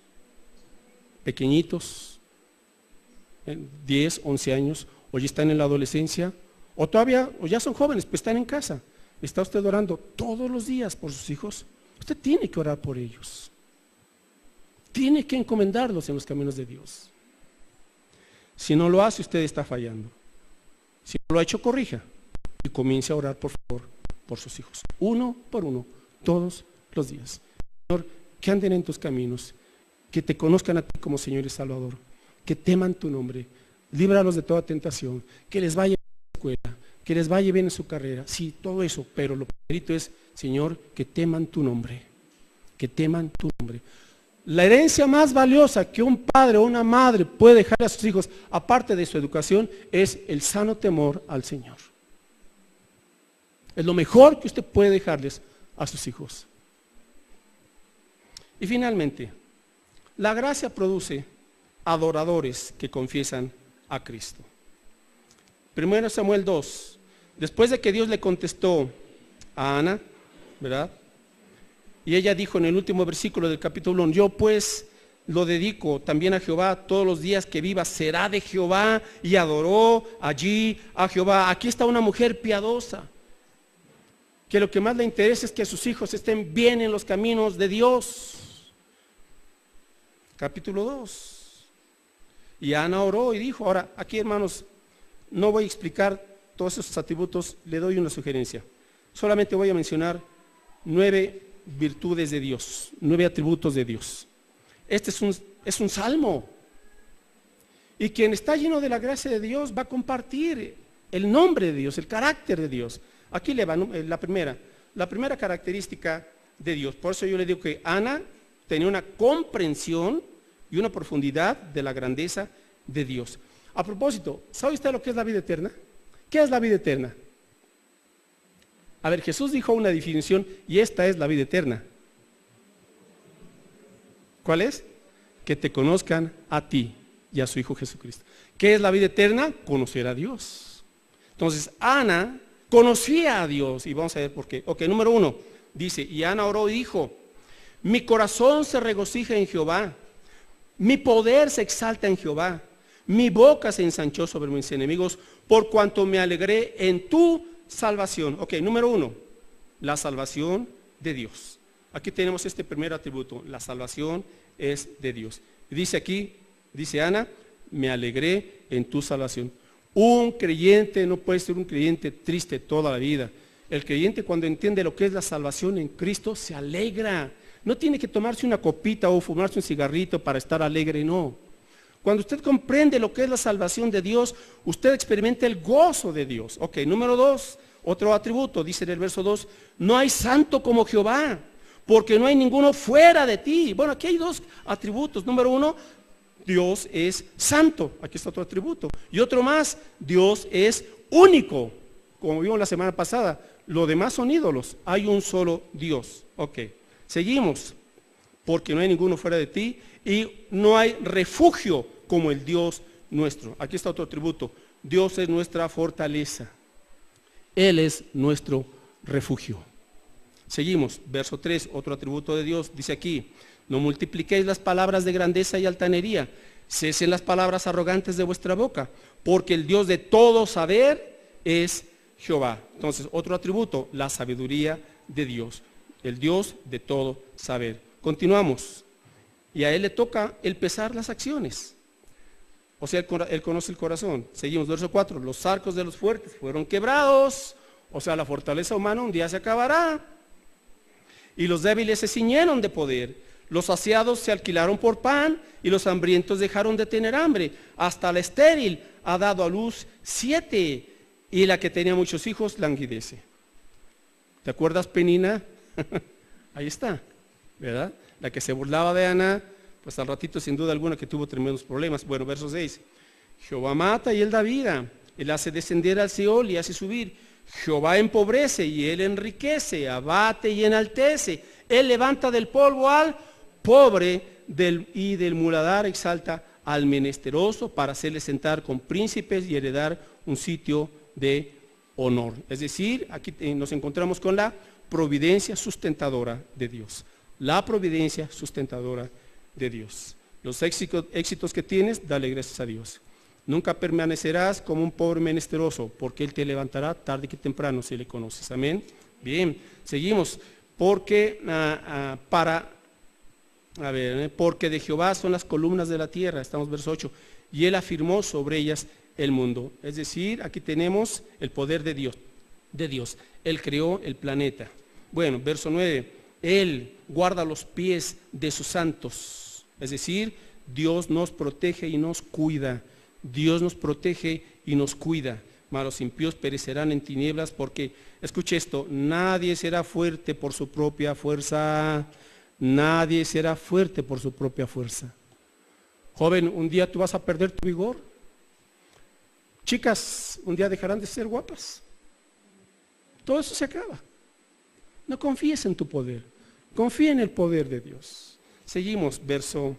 Pequeñitos, 10, 11 años, o ya están en la adolescencia, o todavía, o ya son jóvenes, pues están en casa. ¿Está usted orando todos los días por sus hijos? Usted tiene que orar por ellos. Tiene que encomendarlos en los caminos de Dios. Si no lo hace, usted está fallando. Si no lo ha hecho, corrija y comience a orar, por favor, por sus hijos. Uno por uno, todos los días. Señor, que anden en tus caminos, que te conozcan a ti como Señor y Salvador, que teman tu nombre, líbralos de toda tentación, que les vaya bien en la escuela, que les vaya bien en su carrera. Sí, todo eso, pero lo primerito es, Señor, que teman tu nombre, que teman tu nombre. La herencia más valiosa que un padre o una madre puede dejar a sus hijos, aparte de su educación, es el sano temor al Señor. Es lo mejor que usted puede dejarles a sus hijos. Y finalmente, la gracia produce adoradores que confiesan a Cristo. 1 Samuel 2, después de que Dios le contestó a Ana, ¿verdad? Y ella dijo en el último versículo del capítulo 1, yo pues lo dedico también a Jehová, todos los días que viva será de Jehová, y adoró allí a Jehová. Aquí está una mujer piadosa, que lo que más le interesa es que sus hijos estén bien en los caminos de Dios. Capítulo 2. Y Ana oró y dijo, ahora aquí hermanos, no voy a explicar todos esos atributos, le doy una sugerencia. Solamente voy a mencionar 9 virtudes de Dios, 9 atributos de Dios. Este es un salmo. Y quien está lleno de la gracia de Dios va a compartir el nombre de Dios, el carácter de Dios. Aquí le va la primera característica de Dios. Por eso yo le digo que Ana tenía una comprensión y una profundidad de la grandeza de Dios. A propósito, ¿sabe usted lo que es la vida eterna? ¿Qué es la vida eterna? A ver, Jesús dijo una definición y esta es la vida eterna. ¿Cuál es? Que te conozcan a ti y a su Hijo Jesucristo. ¿Qué es la vida eterna? Conocer a Dios. Entonces, Ana conocía a Dios y vamos a ver por qué. Ok, número 1, dice, y Ana oró y dijo, mi corazón se regocija en Jehová, mi poder se exalta en Jehová, mi boca se ensanchó sobre mis enemigos, por cuanto me alegré en tu salvación. Ok, número 1, la salvación de Dios. Aquí tenemos este primer atributo, la salvación es de Dios. Dice aquí, dice Ana, me alegré en tu salvación. Un creyente no puede ser un creyente triste toda la vida. El creyente cuando entiende lo que es la salvación en Cristo se alegra. No tiene que tomarse una copita o fumarse un cigarrito para estar alegre, no. Cuando usted comprende lo que es la salvación de Dios, usted experimenta el gozo de Dios. Ok, número 2, otro atributo, dice en el verso 2, no hay santo como Jehová, porque no hay ninguno fuera de ti. Bueno, aquí hay 2 atributos. Número 1, Dios es santo. Aquí está otro atributo. Y otro más, Dios es único. Como vimos la semana pasada, lo demás son ídolos. Hay un solo Dios. Ok, seguimos. Porque no hay ninguno fuera de ti y no hay refugio como el Dios nuestro. Aquí está otro atributo. Dios es nuestra fortaleza. Él es nuestro refugio. Seguimos, verso 3, otro atributo de Dios. Dice aquí, no multipliquéis las palabras de grandeza y altanería. Cesen las palabras arrogantes de vuestra boca, porque el Dios de todo saber es Jehová. Entonces, otro atributo, la sabiduría de Dios. El Dios de todo saber. Continuamos. Y a Él le toca el pesar las acciones. O sea, Él conoce el corazón. Seguimos, verso 4. Los arcos de los fuertes fueron quebrados. O sea, la fortaleza humana un día se acabará. Y los débiles se ciñeron de poder. Los saciados se alquilaron por pan y los hambrientos dejaron de tener hambre. Hasta la estéril ha dado a luz 7 y la que tenía muchos hijos languidece. ¿Te acuerdas, Penina? Ahí está, ¿verdad? La que se burlaba de Ana, pues al ratito sin duda alguna que tuvo tremendos problemas. Bueno, verso 6. Jehová mata y él da vida. Él hace descender al Seol y hace subir. Jehová empobrece y él enriquece, abate y enaltece. Él levanta del polvo al pobre y del muladar exalta al menesteroso para hacerle sentar con príncipes y heredar un sitio de honor. Es decir, aquí nos encontramos con la providencia sustentadora de Dios. La providencia sustentadora de Dios. Los éxitos que tienes, dale gracias a Dios. Nunca permanecerás como un pobre menesteroso, porque Él te levantará tarde que temprano si le conoces. Amén. Bien, seguimos. Porque porque de Jehová son las columnas de la tierra, estamos verso 8, y Él afirmó sobre ellas el mundo. Es decir, aquí tenemos el poder de Dios. Él creó el planeta. Bueno, verso 9, Él guarda los pies de sus santos. Es decir, Dios nos protege y nos cuida. Dios nos protege y nos cuida. Mas los impíos perecerán en tinieblas porque, escuche esto, nadie será fuerte por su propia fuerza. Nadie será fuerte por su propia fuerza. Joven, un día tú vas a perder tu vigor. Chicas, un día dejarán de ser guapas. Todo eso se acaba. No confíes en tu poder. Confía en el poder de Dios. Seguimos, verso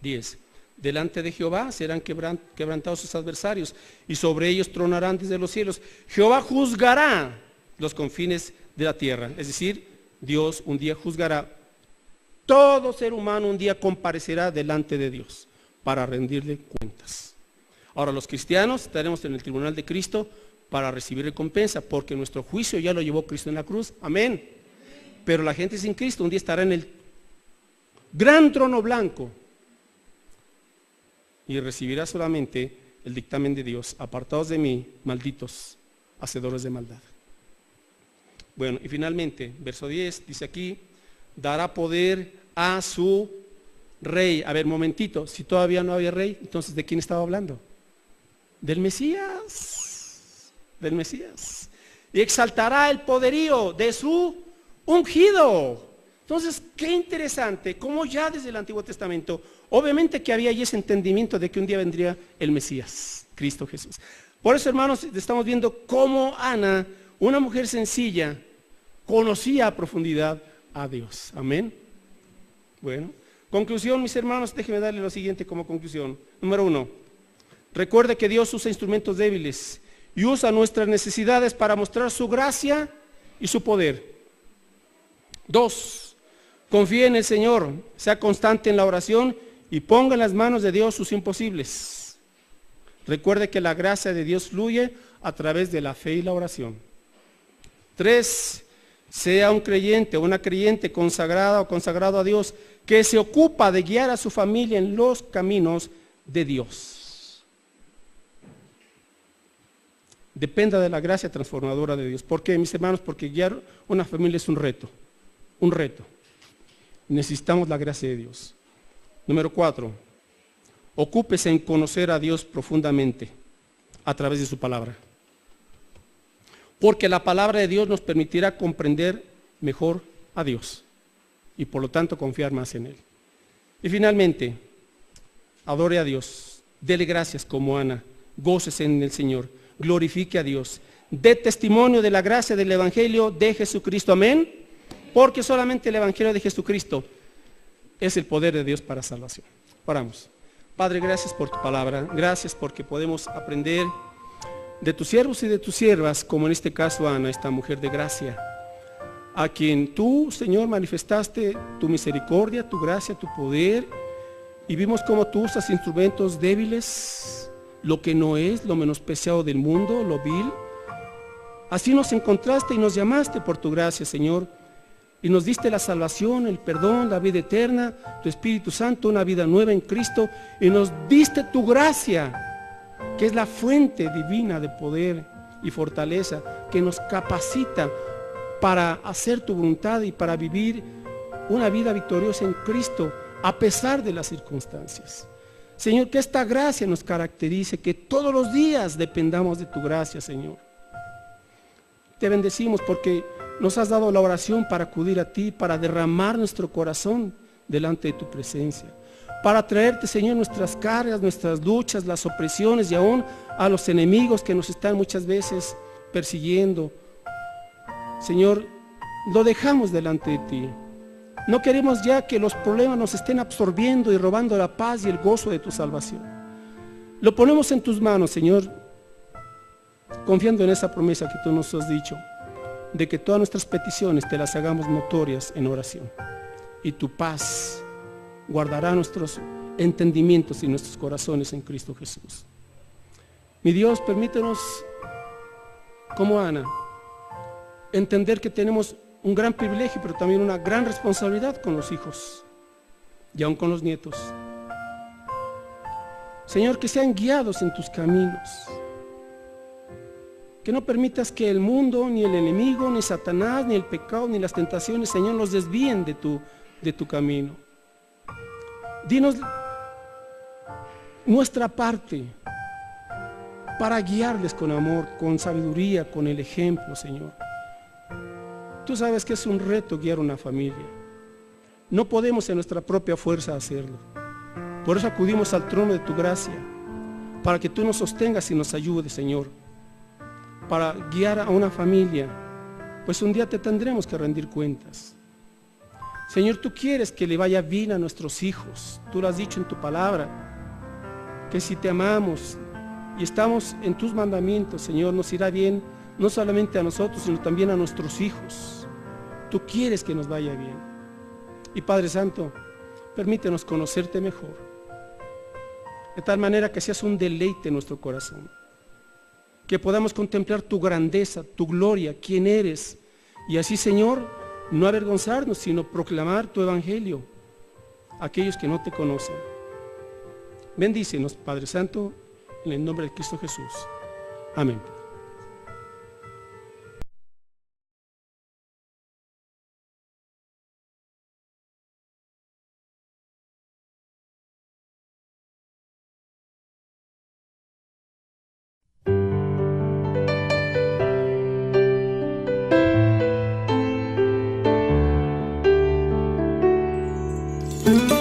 10. Delante de Jehová serán quebrantados sus adversarios y sobre ellos tronarán desde los cielos. Jehová juzgará los confines de la tierra. Es decir, Dios un día juzgará. Todo ser humano un día comparecerá delante de Dios para rendirle cuentas. Ahora los cristianos estaremos en el tribunal de Cristo para recibir recompensa, porque nuestro juicio ya lo llevó Cristo en la cruz. Amén. Pero la gente sin Cristo un día estará en el gran trono blanco y recibirá solamente el dictamen de Dios: apartados de mí, malditos, hacedores de maldad. Bueno, y finalmente, verso 10, dice aquí, dará poder a su rey. A ver, momentito, si todavía no había rey, entonces ¿de quién estaba hablando? Del Mesías. Del Mesías. Y exaltará el poderío de su ungido. Entonces, qué interesante, cómo ya desde el Antiguo Testamento, obviamente que había ahí ese entendimiento de que un día vendría el Mesías, Cristo Jesús. Por eso, hermanos, estamos viendo cómo Ana, una mujer sencilla, conocía a profundidad a Dios. Amén. Bueno, conclusión, mis hermanos, déjenme darle lo siguiente como conclusión. Número 1, recuerde que Dios usa instrumentos débiles y usa nuestras necesidades para mostrar su gracia y su poder. 2, confíe en el Señor, sea constante en la oración y ponga en las manos de Dios sus imposibles. Recuerde que la gracia de Dios fluye a través de la fe y la oración. 3, sea un creyente o una creyente consagrada o consagrado a Dios, que se ocupa de guiar a su familia en los caminos de Dios. Dependa de la gracia transformadora de Dios. ¿Por qué, mis hermanos? Porque guiar una familia es un reto. Un reto. Necesitamos la gracia de Dios. Número 4, ocúpese en conocer a Dios profundamente a través de su palabra. Porque la palabra de Dios nos permitirá comprender mejor a Dios y por lo tanto confiar más en Él. Y finalmente, adore a Dios, dele gracias como Ana, gócese en el Señor, glorifique a Dios, dé testimonio de la gracia del Evangelio de Jesucristo. Amén. Porque solamente el Evangelio de Jesucristo es el poder de Dios para salvación. Oramos. Padre, gracias por tu palabra, gracias porque podemos aprender de tus siervos y de tus siervas, como en este caso Ana, esta mujer de gracia, a quien tú, Señor, manifestaste tu misericordia, tu gracia, tu poder, y vimos cómo tú usas instrumentos débiles, lo que no es, lo menospreciado del mundo, lo vil. Así nos encontraste y nos llamaste por tu gracia, Señor, y nos diste la salvación, el perdón, la vida eterna, tu Espíritu Santo, una vida nueva en Cristo, y nos diste tu gracia, que es la fuente divina de poder y fortaleza, que nos capacita para hacer tu voluntad y para vivir una vida victoriosa en Cristo, a pesar de las circunstancias. Señor, que esta gracia nos caracterice, que todos los días dependamos de tu gracia, Señor. Te bendecimos porque nos has dado la oración para acudir a ti, para derramar nuestro corazón delante de tu presencia. para traerte, Señor, nuestras cargas, nuestras luchas, las opresiones y aún a los enemigos que nos están muchas veces persiguiendo. Señor, lo dejamos delante de ti. No queremos ya que los problemas nos estén absorbiendo y robando la paz y el gozo de tu salvación. Lo ponemos en tus manos, Señor, confiando en esa promesa que tú nos has dicho, de que todas nuestras peticiones te las hagamos notorias en oración. Y tu paz guardará nuestros entendimientos y nuestros corazones en Cristo Jesús. Mi Dios, permítenos, como Ana, entender que tenemos un gran privilegio, pero también una gran responsabilidad con los hijos y aún con los nietos. Señor, que sean guiados en tus caminos. Que no permitas que el mundo, ni el enemigo, ni Satanás, ni el pecado, ni las tentaciones, Señor, los desvíen de tu camino. Dinos nuestra parte para guiarles con amor, con sabiduría, con el ejemplo, Señor. Tú sabes que es un reto guiar una familia. No podemos en nuestra propia fuerza hacerlo. Por eso acudimos al trono de tu gracia, para que tú nos sostengas y nos ayudes, Señor, para guiar a una familia, pues un día te tendremos que rendir cuentas. Señor, tú quieres que le vaya bien a nuestros hijos. Tú lo has dicho en tu palabra, que si te amamos y estamos en tus mandamientos, Señor, nos irá bien, no solamente a nosotros, sino también a nuestros hijos. Tú quieres que nos vaya bien. Y Padre Santo, permítenos conocerte mejor, de tal manera que seas un deleite en nuestro corazón, que podamos contemplar tu grandeza, tu gloria, quién eres, y así, Señor, no avergonzarnos, sino proclamar tu evangelio a aquellos que no te conocen. Bendícenos, Padre Santo, en el nombre de Cristo Jesús. Amén. Thank